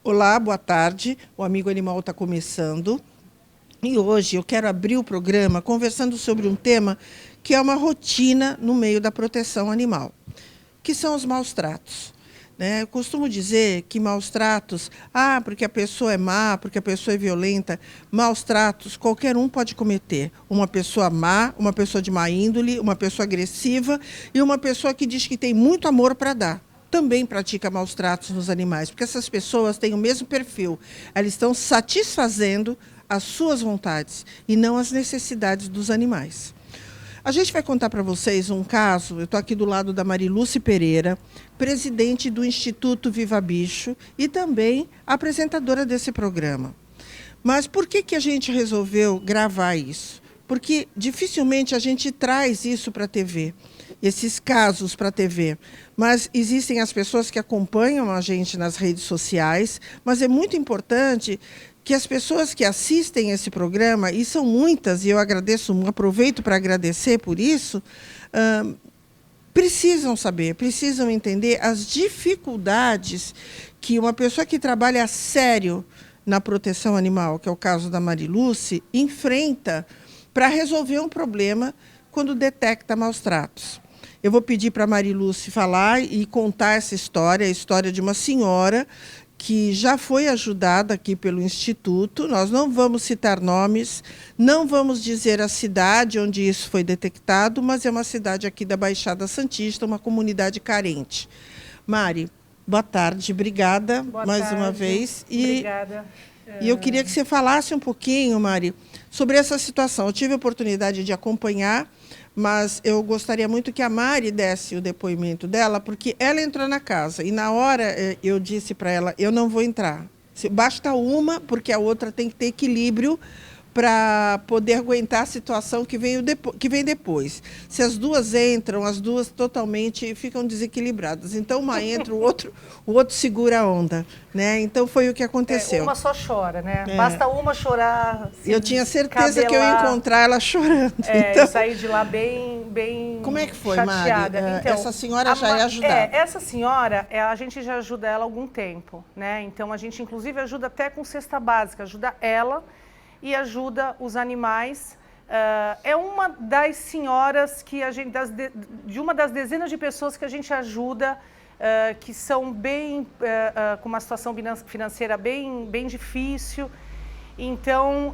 Olá, boa tarde. O Amigo Animal está começando. E hoje eu quero abrir o programa conversando sobre um tema que é uma rotina no meio da proteção animal, que são os maus tratos. Eu costumo dizer que maus tratos, porque a pessoa é má, porque a pessoa é violenta, maus tratos qualquer um pode cometer. Uma pessoa má, uma pessoa de má índole, uma pessoa agressiva e uma pessoa que diz que tem muito amor para dar. Também pratica maus tratos nos animais, porque essas pessoas têm o mesmo perfil. Elas estão satisfazendo as suas vontades e não as necessidades dos animais. A gente vai contar para vocês um caso. Eu estou aqui do lado da Marilúcia Pereira, presidente do Instituto Viva Bicho e também apresentadora desse programa. Mas por que a gente resolveu gravar isso? Porque dificilmente a gente traz isso para a TV, esses casos para a TV. Mas existem as pessoas que acompanham a gente nas redes sociais, mas é muito importante que as pessoas que assistem esse programa, e são muitas, e eu aproveito para agradecer por isso, precisam saber, precisam entender as dificuldades que uma pessoa que trabalha sério na proteção animal, que é o caso da Marilúcia, enfrenta para resolver um problema quando detecta maus tratos. Eu vou pedir para a Marilúcia falar e contar essa história, a história de uma senhora que já foi ajudada aqui pelo Instituto. Nós não vamos citar nomes, não vamos dizer a cidade onde isso foi detectado, mas é uma cidade aqui da Baixada Santista, uma comunidade carente. Mari, boa tarde, obrigada mais uma vez. Obrigada. E eu queria que você falasse um pouquinho, Mari, sobre essa situação. Eu tive a oportunidade de acompanhar, mas eu gostaria muito que a Mari desse o depoimento dela, porque ela entrou na casa e, na hora, eu disse para ela, eu não vou entrar. Basta uma, porque a outra tem que ter equilíbrio para poder aguentar a situação que vem depois. Se as duas entram, as duas totalmente ficam desequilibradas. Então, uma entra, o outro segura a onda. Então, foi o que aconteceu. Uma só chora, né? Basta uma chorar. Eu tinha certeza que eu ia encontrar ela chorando. Então, eu saí de lá bem Como é que foi, chateada. Mari? Então, essa senhora já é ajudada. Essa senhora, a gente já ajuda ela há algum tempo. Então, a gente, inclusive, ajuda até com cesta básica. Ajuda ela e ajuda os animais. É uma das senhoras que a gente, de uma das dezenas de pessoas que a gente ajuda, que são bem com uma situação financeira bem difícil. Então,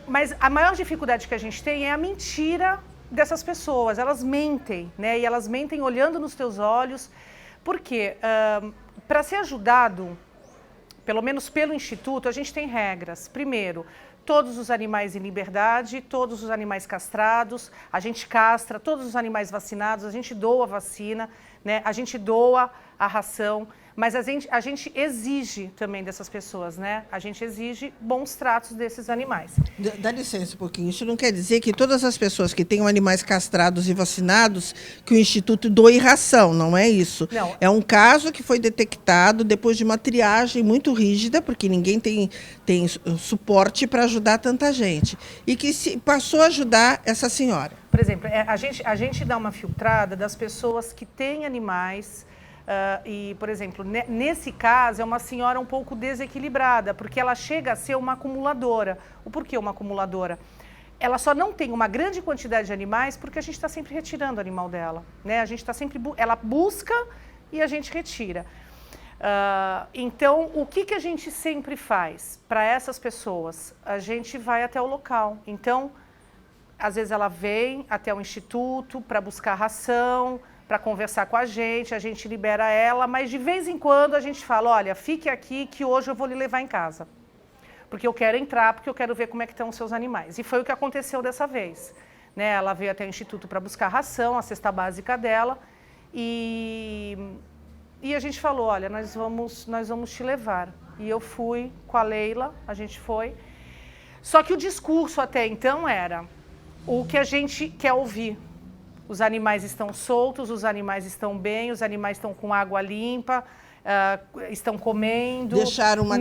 mas a maior dificuldade que a gente tem é a mentira dessas pessoas. Elas mentem, e elas mentem olhando nos teus olhos. Por quê? Para ser ajudado, pelo menos pelo Instituto, a gente tem regras. Primeiro, todos os animais em liberdade, todos os animais castrados, a gente castra todos os animais vacinados, a gente doa a vacina, a gente doa a ração, mas a gente exige também dessas pessoas, a gente exige bons tratos desses animais. Dá licença um pouquinho, isso não quer dizer que todas as pessoas que tenham animais castrados e vacinados, que o Instituto doe ração, não é isso. Não. É um caso que foi detectado depois de uma triagem muito rígida, porque ninguém tem suporte para ajudar tanta gente, e que passou a ajudar essa senhora. Por exemplo, a gente dá uma filtrada das pessoas que têm animais. E, por exemplo, nesse caso, é uma senhora um pouco desequilibrada, porque ela chega a ser uma acumuladora. O porquê uma acumuladora? Ela só não tem uma grande quantidade de animais porque a gente está sempre retirando o animal dela. A gente está sempre... Ela busca e a gente retira. Então, o que a gente sempre faz para essas pessoas? A gente vai até o local. Então, às vezes ela vem até o Instituto para buscar ração, para conversar com a gente libera ela, mas de vez em quando a gente fala, olha, fique aqui que hoje eu vou lhe levar em casa. Porque eu quero entrar, porque eu quero ver como é que estão os seus animais. E foi o que aconteceu dessa vez. Ela veio até o Instituto para buscar ração, a cesta básica dela, e a gente falou, olha, nós vamos te levar. E eu fui com a Leila, a gente foi. Só que o discurso até então era o que a gente quer ouvir. Os animais estão soltos, os animais estão bem, os animais estão com água limpa, estão comendo. Deixaram uma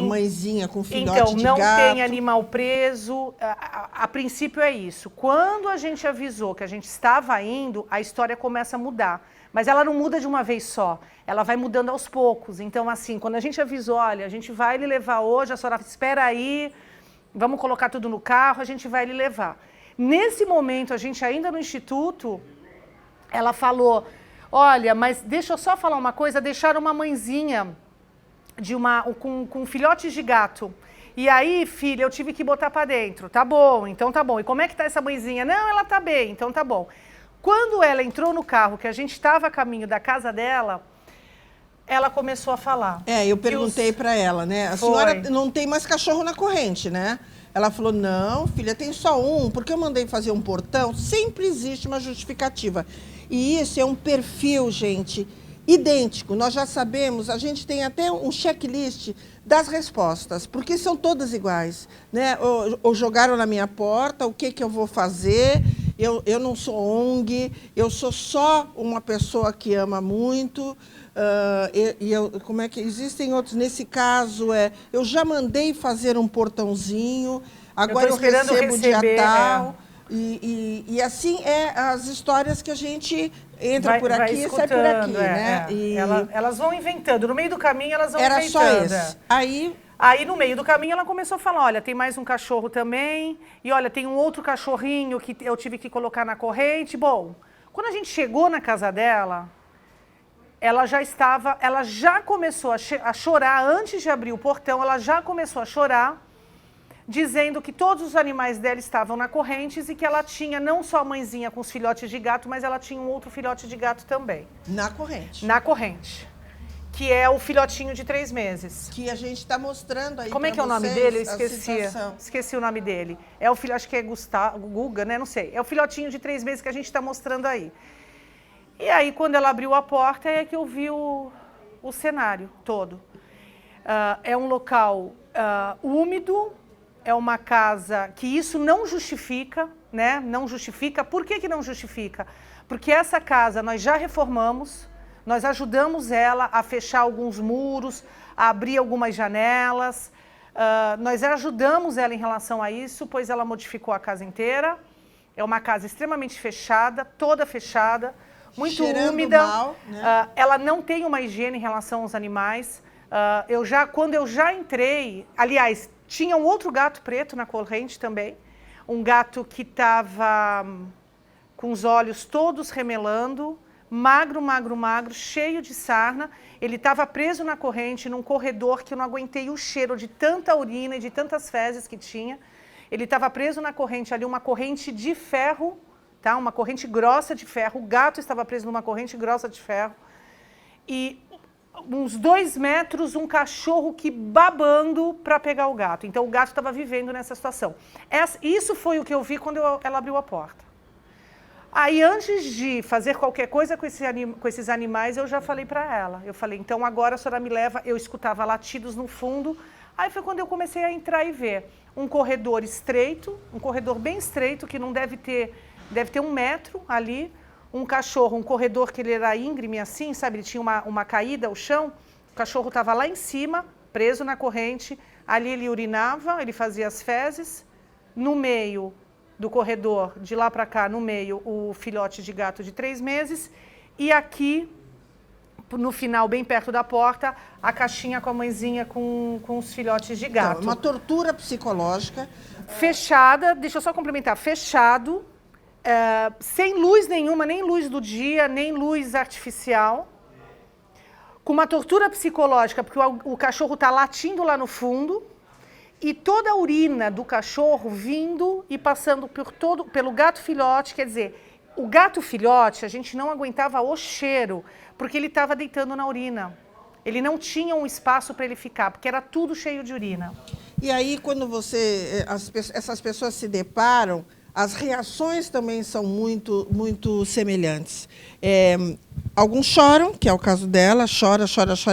mãezinha com filhote de gato. Não tem animal preso. A princípio é isso. Quando a gente avisou que a gente estava indo, a história começa a mudar. Mas ela não muda de uma vez só, ela vai mudando aos poucos. Então, assim, quando a gente avisou, olha, a gente vai lhe levar hoje, a senhora espera aí, vamos colocar tudo no carro, a gente vai lhe levar. Nesse momento, a gente ainda no instituto, ela falou, olha, mas deixa eu só falar uma coisa, deixaram uma mãezinha com filhotes de gato. E aí, filha, eu tive que botar para dentro. Tá bom, então tá bom. E como é que tá essa mãezinha? Não, ela tá bem, então tá bom. Quando ela entrou no carro, que a gente estava a caminho da casa dela, ela começou a falar. Eu perguntei para ela, né? A senhora não tem mais cachorro na corrente, né? Ela falou, não, filha, tem só um, porque eu mandei fazer um portão. Sempre existe uma justificativa. E isso é um perfil, gente, idêntico. Nós já sabemos, a gente tem até um checklist das respostas, porque são todas iguais, né? Ou jogaram na minha porta, o que eu vou fazer? Eu não sou ONG, eu sou só uma pessoa que ama muito. Como é que existem outros? Nesse caso, eu já mandei fazer um portãozinho, agora eu recebo dia tal. E assim as histórias que a gente entra por aqui e sai por aqui, né? Elas vão inventando. No meio do caminho, elas vão inventando. Era só esse. Aí, no meio do caminho, ela começou a falar, olha, tem mais um cachorro também, e olha, tem um outro cachorrinho que eu tive que colocar na corrente. Bom, quando a gente chegou na casa dela, ela já começou a chorar, antes de abrir o portão, ela já começou a chorar, dizendo que todos os animais dela estavam na corrente e que ela tinha não só a mãezinha com os filhotes de gato, mas ela tinha um outro filhote de gato também. Na corrente. Na corrente. Que é o filhotinho de 3 meses. Que a gente está mostrando aí. Como é que é o nome dele? Eu esqueci o nome dele. É o filho, acho que é Guga, né? Não sei. É o filhotinho de 3 meses que a gente está mostrando aí. E aí, quando ela abriu a porta, é que eu vi o cenário todo. É um local úmido, é uma casa que isso não justifica, né? Não justifica. Por que não justifica? Porque essa casa nós já reformamos, nós ajudamos ela a fechar alguns muros, a abrir algumas janelas. Nós ajudamos ela em relação a isso, pois ela modificou a casa inteira. É uma casa extremamente fechada, toda fechada, muito cheirando úmida. Mal, né? Ela não tem uma higiene em relação aos animais. Quando eu já entrei, aliás, tinha um outro gato preto na corrente também, um gato que estava com os olhos todos remelando, magro, magro, magro, cheio de sarna. Ele estava preso na corrente, num corredor que eu não aguentei o cheiro de tanta urina e de tantas fezes que tinha. Ele estava preso na corrente ali, uma corrente de ferro, tá? Uma corrente grossa de ferro. O gato estava preso numa corrente grossa de ferro. E uns 2 metros, um cachorro que babando para pegar o gato. Então, o gato estava vivendo nessa situação. Isso foi o que eu vi quando ela abriu a porta. Aí, antes de fazer qualquer coisa com esses animais, eu já falei para ela. Eu falei, então agora a senhora me leva. Eu escutava latidos no fundo. Aí foi quando eu comecei a entrar e ver um corredor estreito, um corredor bem estreito, que não deve ter 1 metro ali. Um cachorro, um corredor que ele era íngreme assim, sabe? Ele tinha uma caída ao chão. O cachorro estava lá em cima, preso na corrente. Ali ele urinava, ele fazia as fezes. No meio do corredor, de lá para cá, no meio, o filhote de gato de 3 meses. E aqui, no final, bem perto da porta, a caixinha com a mãezinha com os filhotes de gato. Então, uma tortura psicológica. Fechada, deixa eu só complementar, fechado, sem luz nenhuma, nem luz do dia, nem luz artificial. Com uma tortura psicológica, porque o cachorro está latindo lá no fundo. E toda a urina do cachorro vindo e passando pelo gato filhote, quer dizer, o gato filhote, a gente não aguentava o cheiro, porque ele estava deitando na urina. Ele não tinha um espaço para ele ficar, porque era tudo cheio de urina. E aí, quando essas pessoas se deparam, as reações também são muito, muito semelhantes. Alguns choram, que é o caso dela, chora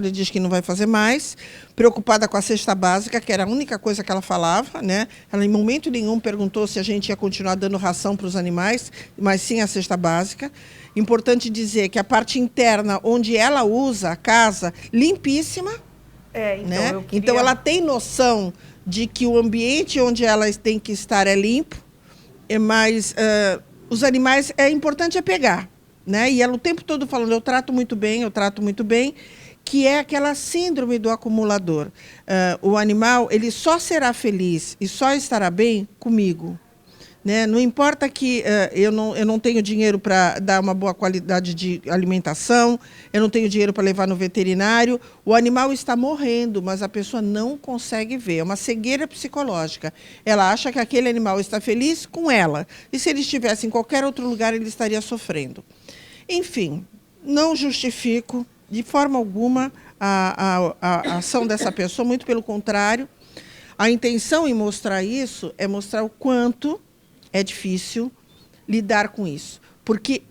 e diz que não vai fazer mais, preocupada com a cesta básica, que era a única coisa que ela falava, né? Ela em momento nenhum perguntou se a gente ia continuar dando ração para os animais, mas sim a cesta básica. Importante dizer que a parte interna, onde ela usa a casa, limpíssima, né? Então ela tem noção de que o ambiente onde ela tem que estar é limpo, mas os animais, é importante pegar. né? E ela o tempo todo falando, eu trato muito bem, que é aquela síndrome do acumulador. O animal ele só será feliz e só estará bem comigo. Né? Não importa que eu não tenho dinheiro para dar uma boa qualidade de alimentação, eu não tenho dinheiro para levar no veterinário, o animal está morrendo, mas a pessoa não consegue ver. É uma cegueira psicológica. Ela acha que aquele animal está feliz com ela. E se ele estivesse em qualquer outro lugar, ele estaria sofrendo. Enfim, não justifico de forma alguma a ação dessa pessoa, muito pelo contrário. A intenção em mostrar isso é mostrar o quanto é difícil lidar com isso. Porque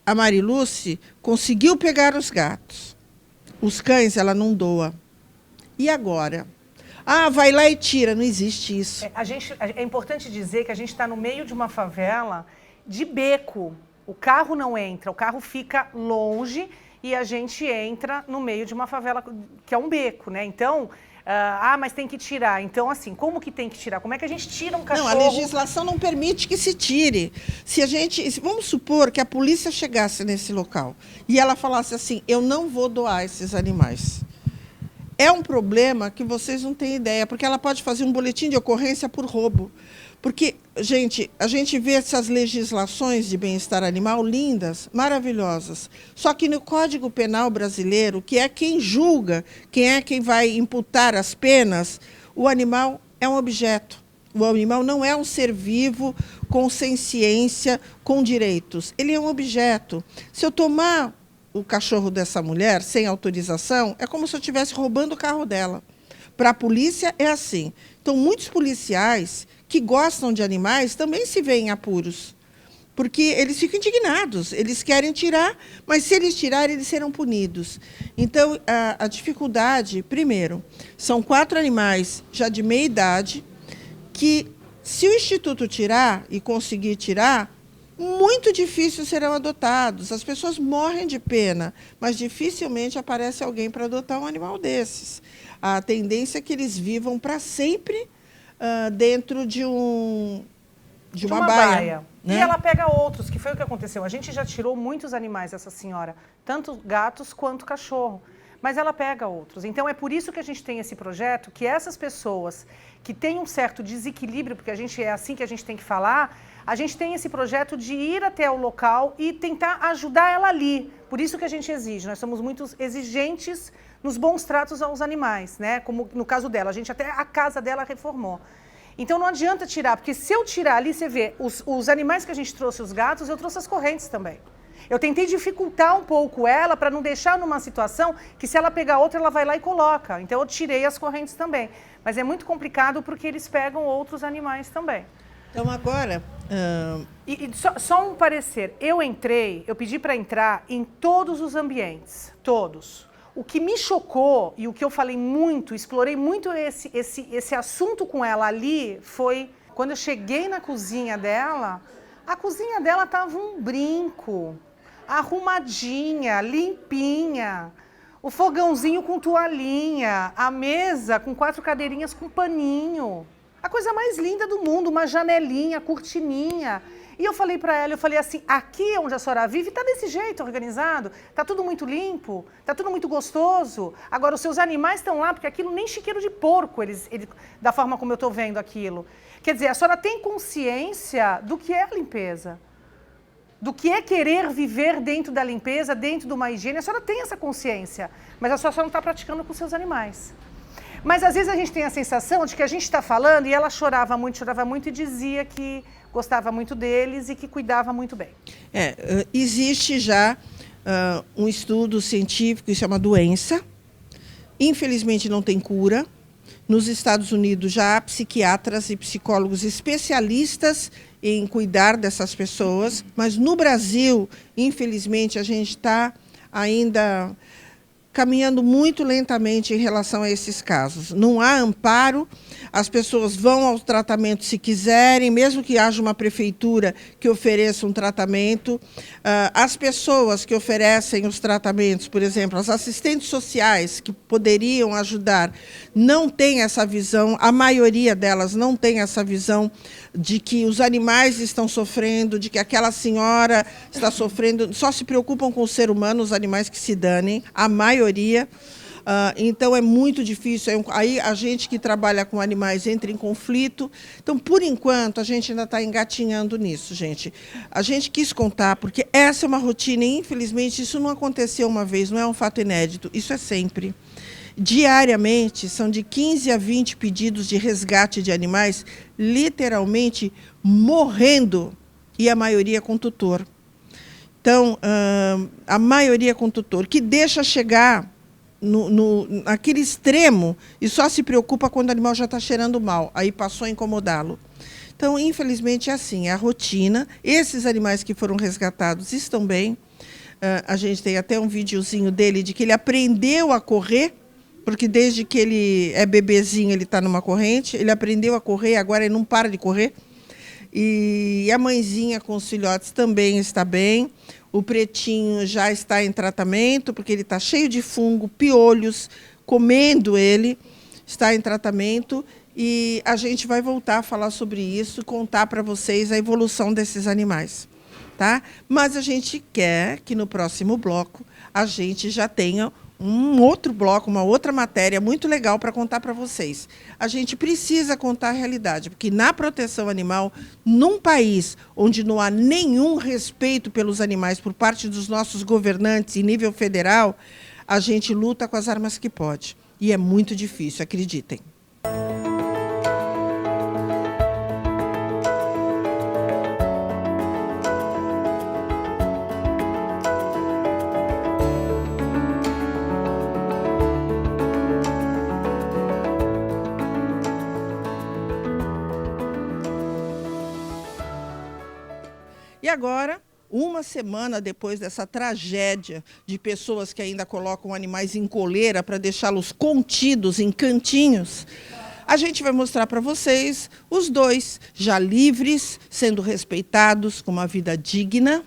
a Mariluce conseguiu pegar os gatos. Os cães ela não doa. E agora? Ah, vai lá e tira. Não existe isso. É importante dizer que a gente está no meio de uma favela de beco. O carro não entra, o carro fica longe e a gente entra no meio de uma favela que é um beco, né? Então, mas tem que tirar. Então, assim, como que tem que tirar? Como é que a gente tira um cachorro? Não, a legislação não permite que se tire. Vamos supor que a polícia chegasse nesse local e ela falasse assim, eu não vou doar esses animais. É um problema que vocês não têm ideia, porque ela pode fazer um boletim de ocorrência por roubo. Porque, gente, a gente vê essas legislações de bem-estar animal lindas, maravilhosas. Só que no Código Penal brasileiro, que é quem julga, quem vai imputar as penas, o animal é um objeto. O animal não é um ser vivo, com consciência, com direitos. Ele é um objeto. Se eu tomar o cachorro dessa mulher sem autorização, é como se eu estivesse roubando o carro dela. Para a polícia é assim. Então, muitos policiais que gostam de animais também se veem em apuros, porque eles ficam indignados, eles querem tirar, mas se eles tirarem, eles serão punidos. Então, a dificuldade, primeiro, são 4 animais já de meia idade, que se o Instituto tirar e conseguir tirar, muito difícil serão adotados. As pessoas morrem de pena, mas dificilmente aparece alguém para adotar um animal desses. A tendência é que eles vivam para sempre dentro de uma baia. Né? E ela pega outros, que foi o que aconteceu. A gente já tirou muitos animais dessa senhora, tanto gatos quanto cachorro. Mas ela pega outros. Então, é por isso que a gente tem esse projeto, que essas pessoas que têm um certo desequilíbrio, porque é assim que a gente tem que falar, a gente tem esse projeto de ir até o local e tentar ajudar ela ali. Por isso que a gente exige. Nós somos muito exigentes nos bons tratos aos animais, né? Como no caso dela, até a casa dela reformou. Então, não adianta tirar, porque se eu tirar ali, você vê, os animais que a gente trouxe, os gatos, eu trouxe as correntes também. Eu tentei dificultar um pouco ela para não deixar numa situação que se ela pegar outra, ela vai lá e coloca. Então, eu tirei as correntes também. Mas é muito complicado porque eles pegam outros animais também. Então, agora... Só um parecer. Eu pedi para entrar em todos os ambientes, todos. O que me chocou e o que eu falei muito, explorei muito esse assunto com ela ali, foi quando eu cheguei na cozinha dela, a cozinha dela estava um brinco, arrumadinha, limpinha, o fogãozinho com toalhinha, a mesa com 4 cadeirinhas com paninho. A coisa mais linda do mundo, uma janelinha, cortininha. E eu falei para ela, assim, aqui onde a senhora vive está desse jeito organizado, está tudo muito limpo, está tudo muito gostoso. Agora, os seus animais estão lá, porque aquilo nem chiqueiro de porco, da forma como eu estou vendo aquilo. Quer dizer, a senhora tem consciência do que é a limpeza, do que é querer viver dentro da limpeza, dentro de uma higiene. A senhora tem essa consciência, mas a senhora não está praticando com os seus animais. Mas, às vezes, a gente tem a sensação de que a gente está falando e ela chorava muito e dizia que gostava muito deles e que cuidava muito bem. Existe já um estudo científico, isso é uma doença. Infelizmente, não tem cura. Nos Estados Unidos, já há psiquiatras e psicólogos especialistas em cuidar dessas pessoas. Mas, no Brasil, infelizmente, a gente está ainda caminhando muito lentamente em relação a esses casos. Não há amparo, as pessoas vão ao tratamento se quiserem, mesmo que haja uma prefeitura que ofereça um tratamento. As pessoas que oferecem os tratamentos, por exemplo, as assistentes sociais que poderiam ajudar, não têm essa visão, a maioria delas não tem essa visão de que os animais estão sofrendo, de que aquela senhora está sofrendo, só se preocupam com o ser humano, os animais que se danem, a maioria. Então é muito difícil, aí a gente que trabalha com animais entra em conflito. Então, por enquanto, a gente ainda está engatinhando nisso, gente. A gente quis contar, porque essa é uma rotina e, infelizmente, isso não aconteceu uma vez, não é um fato inédito, isso é sempre. Diariamente, são de 15 a 20 pedidos de resgate de animais, literalmente morrendo, e a maioria com tutor. Então, a maioria com tutor, que deixa chegar naquele extremo e só se preocupa quando o animal já está cheirando mal, aí passou a incomodá-lo. Então, infelizmente, é assim, é a rotina. Esses animais que foram resgatados estão bem. A gente tem até um videozinho dele de que ele aprendeu a correr, porque desde que ele é bebezinho ele está numa corrente, ele aprendeu a correr, agora ele não para de correr. E a mãezinha com os filhotes também está bem. O pretinho já está em tratamento, porque ele está cheio de fungo, piolhos, comendo ele, está em tratamento. E a gente vai voltar a falar sobre isso, contar para vocês a evolução desses animais. Tá? Mas a gente quer que no próximo bloco a gente já tenha um outro bloco, uma outra matéria muito legal para contar para vocês. A gente precisa contar a realidade, porque na proteção animal, num país onde não há nenhum respeito pelos animais por parte dos nossos governantes em nível federal, a gente luta com as armas que pode. E é muito difícil, acreditem. E agora, uma semana depois dessa tragédia de pessoas que ainda colocam animais em coleira para deixá-los contidos em cantinhos, a gente vai mostrar para vocês os dois já livres, sendo respeitados, com uma vida digna.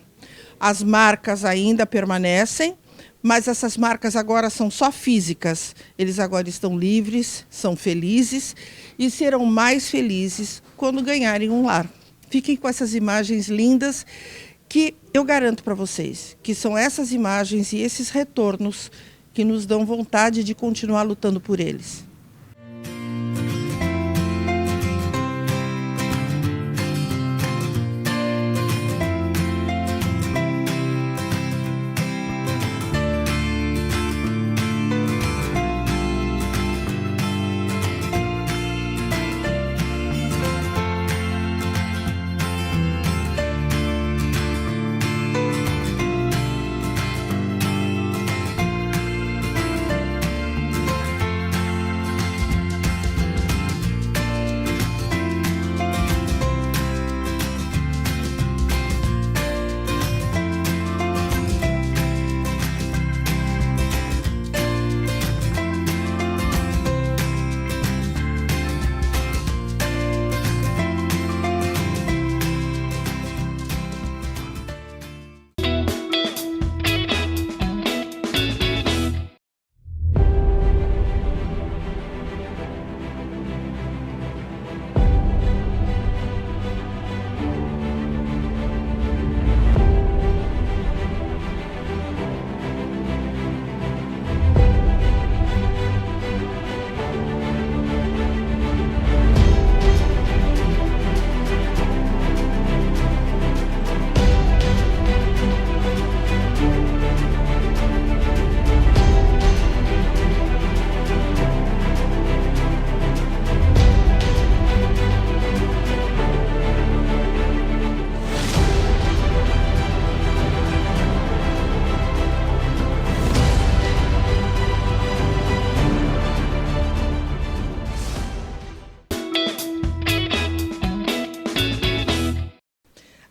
As marcas ainda permanecem, mas essas marcas agora são só físicas. Eles agora estão livres, são felizes e serão mais felizes quando ganharem um lar. Fiquem com essas imagens lindas que eu garanto para vocês que são essas imagens e esses retornos que nos dão vontade de continuar lutando por eles.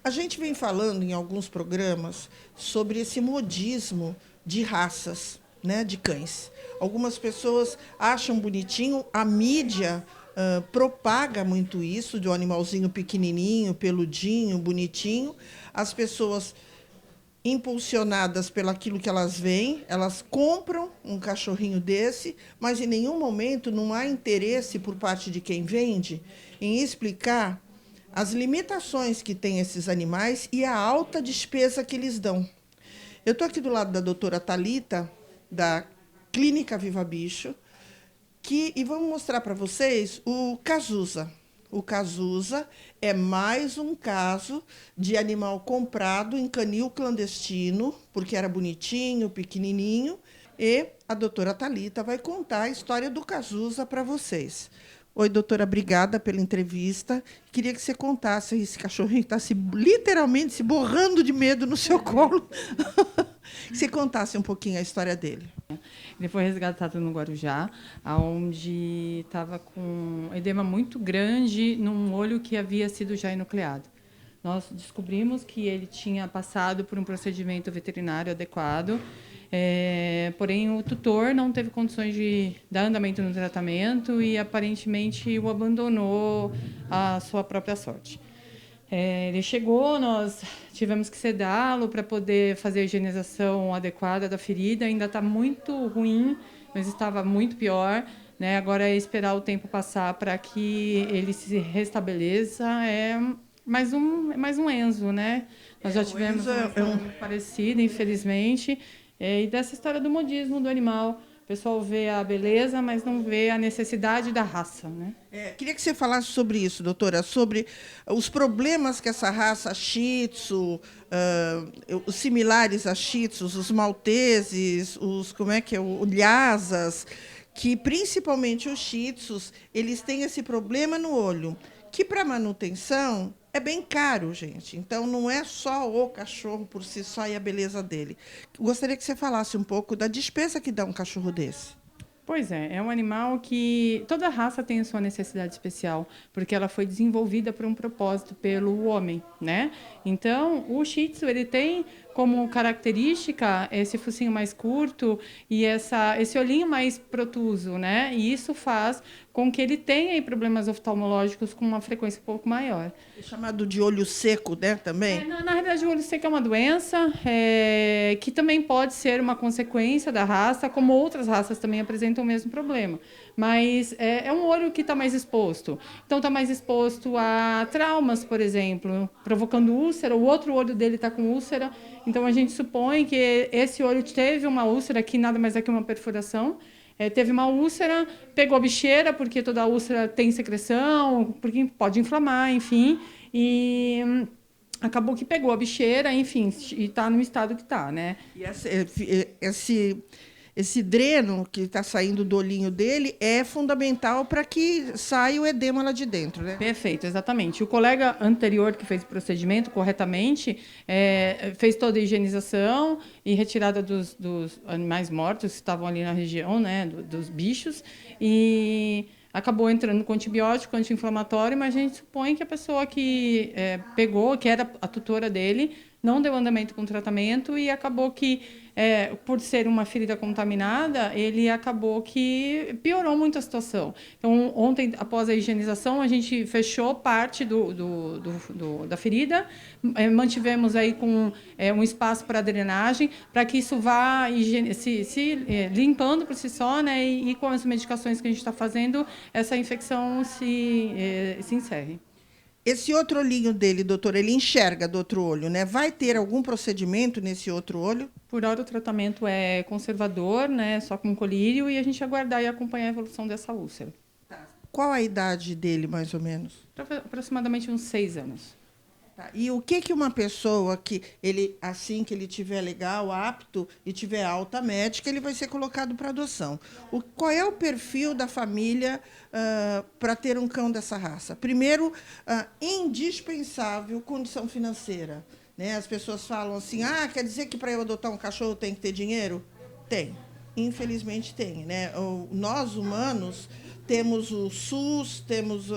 A gente vem falando em alguns programas sobre esse modismo de raças. né, de cães. Algumas pessoas acham bonitinho, a mídia propaga muito isso, de um animalzinho pequenininho, peludinho, bonitinho. As pessoas, impulsionadas pelo aquilo que elas veem, elas compram um cachorrinho desse, mas em nenhum momento não há interesse por parte de quem vende em explicar as limitações que têm esses animais e a alta despesa que eles dão. Eu estou aqui do lado da doutora Thalita, da Clínica Viva Bicho, e vamos mostrar para vocês o Cazuza. O Cazuza é mais um caso de animal comprado em canil clandestino, porque era bonitinho, pequenininho, e a doutora Thalita vai contar a história do Cazuza para vocês. Oi, doutora, obrigada pela entrevista. Queria que você contasse, esse cachorrinho está literalmente se borrando de medo no seu colo. Que você contasse um pouquinho a história dele. Ele foi resgatado no Guarujá, onde estava com um edema muito grande num olho que havia sido já enucleado. Nós descobrimos que ele tinha passado por um procedimento veterinário adequado, porém o tutor não teve condições de dar andamento no tratamento e aparentemente o abandonou à sua própria sorte. Ele chegou, nós tivemos que sedá-lo para poder fazer a higienização adequada da ferida. Ainda está muito ruim, mas estava muito pior, né? Agora é esperar o tempo passar para que ele se restabeleça. É mais um Enzo, né? Nós já tivemos uma história muito parecida, infelizmente. E dessa história do modismo do animal. O pessoal vê a beleza, mas não vê a necessidade da raça, né? Queria que você falasse sobre isso, doutora, sobre os problemas que essa raça Shih Tzu, os similares a Shih Tzus, os malteses, o Lhasas, que principalmente os Shih Tzus, eles têm esse problema no olho, que para manutenção é bem caro, gente. Então, não é só o cachorro por si só e a beleza dele. Gostaria que você falasse um pouco da despesa que dá um cachorro desse. Pois é um animal que toda raça tem a sua necessidade especial, porque ela foi desenvolvida por um propósito pelo homem, né? Então, o Shih Tzu, ele tem como característica esse focinho mais curto e esse olhinho mais protuso, né? E isso faz com que ele tenha aí problemas oftalmológicos com uma frequência um pouco maior. É chamado de olho seco, né, também? Na realidade, o olho seco é uma doença que também pode ser uma consequência da raça, como outras raças também apresentam o mesmo problema. Mas é um olho que está mais exposto. Então, está mais exposto a traumas, por exemplo, provocando úlcera. O outro olho dele está com úlcera. Então, a gente supõe que esse olho teve uma úlcera, que nada mais é que uma perfuração. Teve uma úlcera, pegou a bicheira, porque toda úlcera tem secreção, porque pode inflamar, enfim. E acabou que pegou a bicheira, enfim, e está no estado que está, né? E esse dreno que está saindo do olhinho dele é fundamental para que saia o edema lá de dentro, né? Perfeito, exatamente. O colega anterior que fez o procedimento corretamente fez toda a higienização e retirada dos animais mortos que estavam ali na região, né, dos bichos, e acabou entrando com antibiótico, anti-inflamatório, mas a gente supõe que a pessoa que pegou, que era a tutora dele, não deu andamento com o tratamento e acabou que, por ser uma ferida contaminada, ele acabou que piorou muito a situação. Então, ontem, após a higienização, a gente fechou parte da ferida, mantivemos aí com um espaço para drenagem, para que isso vá limpando por si só, né, e com as medicações que a gente está fazendo, essa infecção se encerre. Esse outro olhinho dele, doutor, ele enxerga do outro olho, né? Vai ter algum procedimento nesse outro olho? Por hora, o tratamento é conservador, né? Só com colírio, e a gente aguardar e acompanhar a evolução dessa úlcera. Qual a idade dele, mais ou menos? Aproximadamente uns 6 anos. Tá. E o que uma pessoa que assim que ele tiver legal, apto e tiver alta médica, ele vai ser colocado para adoção? Qual é o perfil da família para ter um cão dessa raça? Primeiro, indispensável condição financeira, né? As pessoas falam assim: quer dizer que para eu adotar um cachorro tem que ter dinheiro? Tem, infelizmente tem, né? Nós humanos temos o SUS, temos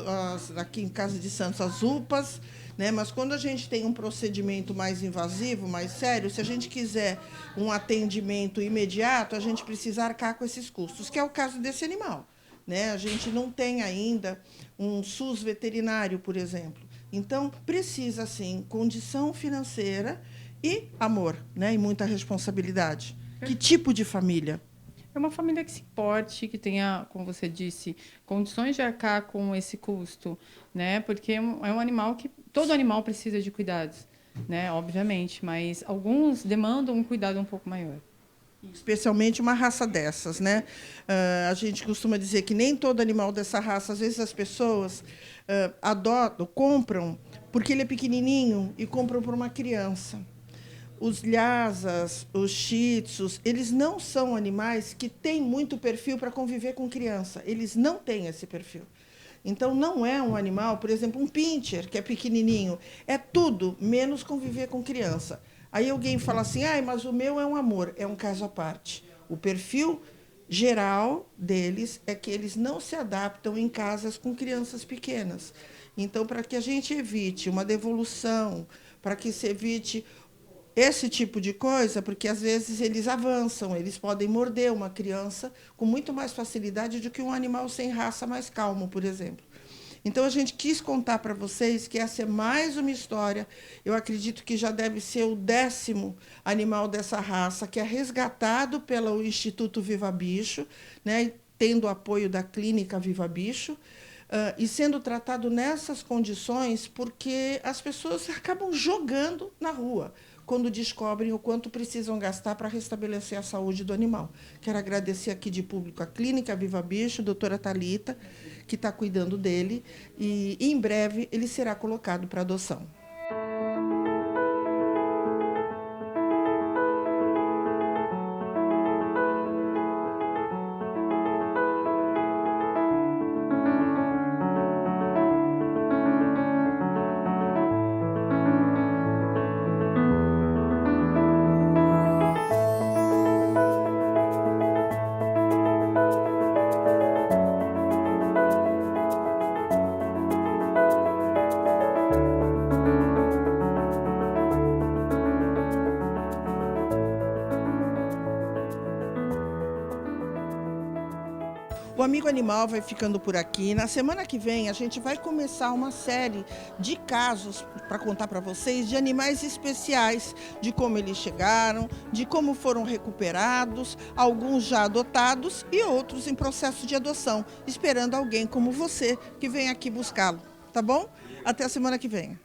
aqui em Casa de Santos as UPAs. né? Mas quando a gente tem um procedimento mais invasivo, mais sério, se a gente quiser um atendimento imediato, a gente precisa arcar com esses custos, que é o caso desse animal, né? A gente não tem ainda um SUS veterinário, por exemplo. Então, precisa, sim, condição financeira e amor, né? E muita responsabilidade. Que tipo de família? É uma família que se importe, que tenha, como você disse, condições de arcar com esse custo, né? Porque é um animal que todo animal precisa de cuidados, né? Obviamente, mas alguns demandam um cuidado um pouco maior. Especialmente uma raça dessas, né? A gente costuma dizer que nem todo animal dessa raça, às vezes as pessoas adotam, compram porque ele é pequenininho e compram para uma criança. Os lhasas, os shih tzus, eles não são animais que têm muito perfil para conviver com criança. Eles não têm esse perfil. Então, não é um animal, por exemplo, um pincher, que é pequenininho. É tudo menos conviver com criança. Aí alguém fala assim, mas o meu é um amor. É um caso à parte. O perfil geral deles é que eles não se adaptam em casas com crianças pequenas. Então, para que a gente evite uma devolução, para que se evite esse tipo de coisa, porque às vezes eles avançam, eles podem morder uma criança com muito mais facilidade do que um animal sem raça mais calmo, por exemplo. Então, a gente quis contar para vocês que essa é mais uma história, eu acredito que já deve ser o 10º animal dessa raça, que é resgatado pelo Instituto Viva Bicho, né, tendo o apoio da Clínica Viva Bicho, e sendo tratado nessas condições, porque as pessoas acabam jogando na rua quando descobrem o quanto precisam gastar para restabelecer a saúde do animal. Quero agradecer aqui de público a Clínica Viva Bicho, a doutora Thalita, que está cuidando dele, e em breve ele será colocado para adoção. O Amigo Animal vai ficando por aqui. Na semana que vem, a gente vai começar uma série de casos para contar para vocês de animais especiais, de como eles chegaram, de como foram recuperados, alguns já adotados e outros em processo de adoção, esperando alguém como você que vem aqui buscá-lo. Tá bom? Até a semana que vem.